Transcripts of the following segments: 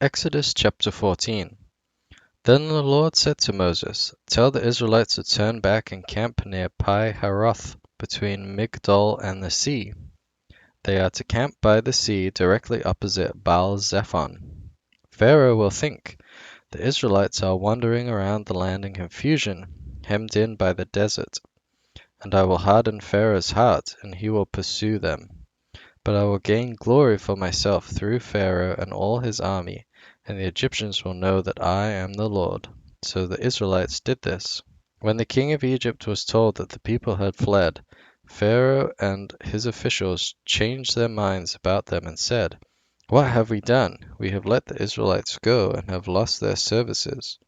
Exodus chapter 14. Then the Lord said to Moses, Tell the Israelites to turn back and camp near Pi-hahiroth, between Migdol and the sea. They are to camp by the sea directly opposite Baal-zephon. Pharaoh will think, The Israelites are wandering around the land in confusion, hemmed in by the desert. And I will harden Pharaoh's heart, and he will pursue them. But I will gain glory for myself through Pharaoh and all his army, and the Egyptians will know that I am the Lord. So the Israelites did this. When the king of Egypt was told that the people had fled, Pharaoh and his officials changed their minds about them and said, What have we done? We have let the Israelites go and have lost their services.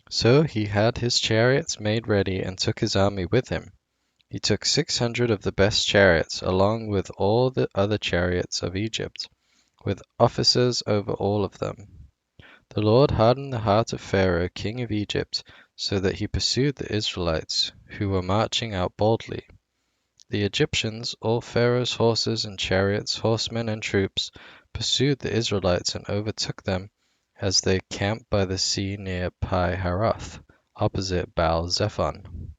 So he had his chariots made ready and took his army with him. He took 600 of the best chariots, along with all the other chariots of Egypt, with officers over all of them. The Lord hardened the heart of Pharaoh, king of Egypt, so that he pursued the Israelites, who were marching out boldly. The Egyptians, all Pharaoh's horses and chariots, horsemen and troops, pursued the Israelites and overtook them as they camped by the sea near Pi-hahiroth, opposite Baal-zephon.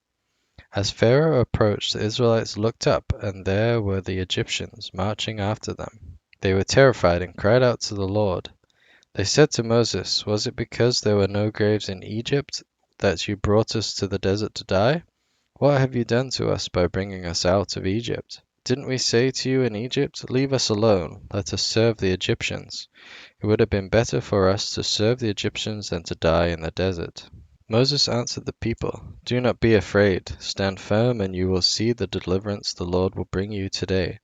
As Pharaoh approached, the Israelites looked up, and there were the Egyptians marching after them. They were terrified and cried out to the Lord. They said to Moses, Was it because there were no graves in Egypt that you brought us to the desert to die? What have you done to us by bringing us out of Egypt? Didn't we say to you in Egypt, Leave us alone, let us serve the Egyptians? It would have been better for us to serve the Egyptians than to die in the desert. Moses answered the people, Do not be afraid. Stand firm, and you will see the deliverance the Lord will bring you today.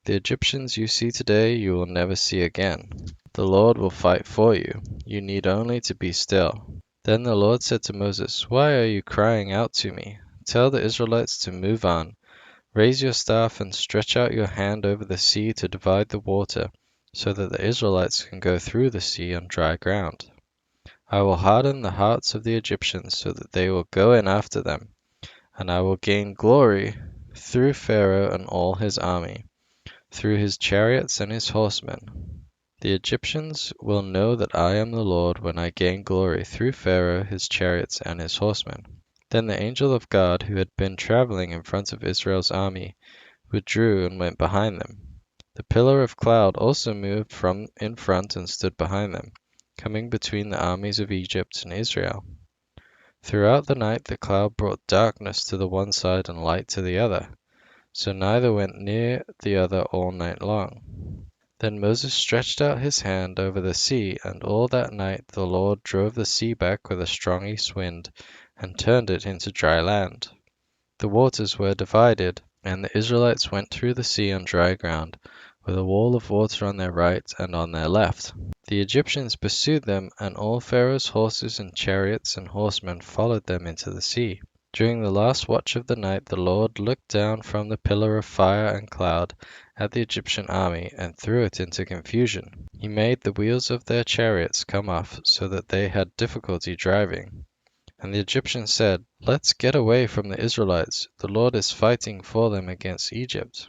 The Egyptians you see today you will never see again. The Lord will fight for you. You need only to be still. Then the Lord said to Moses, Why are you crying out to me? Tell the Israelites to move on. Raise your staff and stretch out your hand over the sea to divide the water, so that the Israelites can go through the sea on dry ground. I will harden the hearts of the Egyptians so that they will go in after them, and I will gain glory through Pharaoh and all his army, through his chariots and his horsemen. The Egyptians will know that I am the Lord when I gain glory through Pharaoh, his chariots, and his horsemen. Then the angel of God, who had been traveling in front of Israel's army, withdrew and went behind them. The pillar of cloud also moved from in front and stood behind them, coming between the armies of Egypt and Israel. Throughout the night the cloud brought darkness to the one side and light to the other, so neither went near the other all night long. Then Moses stretched out his hand over the sea, and all that night the Lord drove the sea back with a strong east wind, and turned it into dry land. The waters were divided, and the Israelites went through the sea on dry ground, with a wall of water on their right and on their left. The Egyptians pursued them, and all Pharaoh's horses and chariots and horsemen followed them into the sea. During the last watch of the night the Lord looked down from the pillar of fire and cloud at the Egyptian army and threw it into confusion. He made the wheels of their chariots come off so that they had difficulty driving. And the Egyptians said, Let's get away from the Israelites. The Lord is fighting for them against Egypt.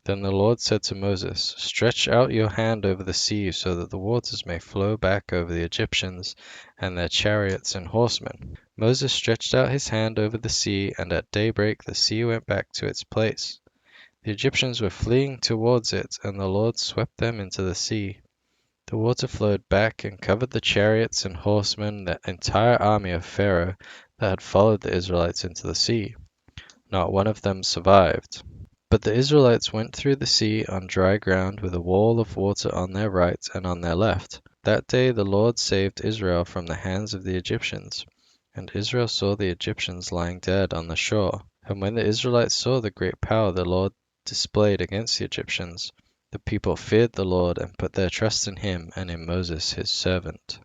Then the Lord said to Moses, Stretch out your hand over the sea so that the waters may flow back over the Egyptians and their chariots and horsemen. Moses stretched out his hand over the sea, and at daybreak the sea went back to its place. The Egyptians were fleeing towards it, and the Lord swept them into the sea. The water flowed back and covered the chariots and horsemen, the entire army of Pharaoh that had followed the Israelites into the sea. Not one of them survived. But the Israelites went through the sea on dry ground with a wall of water on their right and on their left. That day the Lord saved Israel from the hands of the Egyptians. And Israel saw the Egyptians lying dead on the shore. And when the Israelites saw the great power the Lord displayed against the Egyptians, the people feared the Lord and put their trust in him and in Moses his servant.